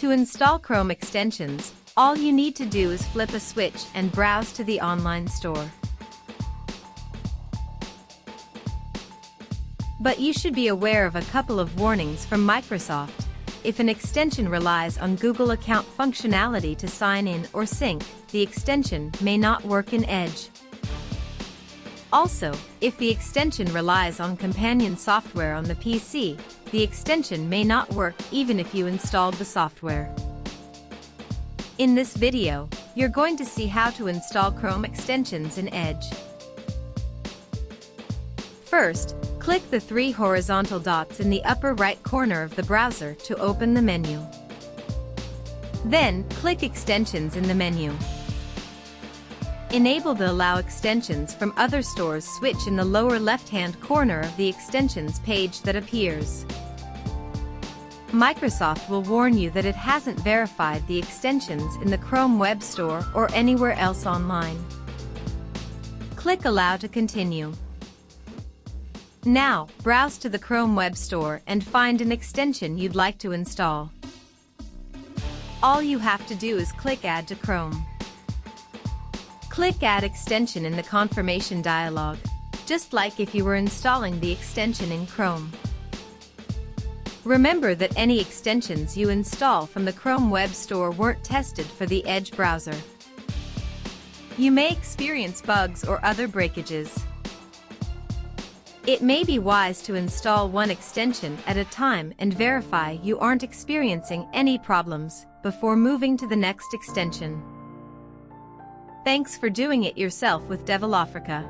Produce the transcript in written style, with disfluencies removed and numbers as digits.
To install Chrome extensions, all you need to do is flip a switch and browse to the online store. But you should be aware of a couple of warnings from Microsoft. If an extension relies on Google account functionality to sign in or sync, the extension may not work in Edge. Also, if the extension relies on companion software on the PC, the extension may not work even if you installed the software. In this video, you're going to see how to install Chrome extensions in Edge. First, click the three horizontal dots in the upper right corner of the browser to open the menu. Then, click Extensions in the menu. Enable the Allow Extensions from Other Stores switch in the lower left-hand corner of the Extensions page that appears. Microsoft will warn you that it hasn't verified the extensions in the Chrome Web Store or anywhere else online. Click Allow to continue. Now, browse to the Chrome Web Store and find an extension you'd like to install. All you have to do is click Add to Chrome. Click Add Extension in the confirmation dialog, just like if you were installing the extension in Chrome. Remember that any extensions you install from the Chrome Web Store weren't tested for the Edge browser. You may experience bugs or other breakages. It may be wise to install one extension at a time and verify you aren't experiencing any problems before moving to the next extension. Thanks for doing it yourself with Devil Africa.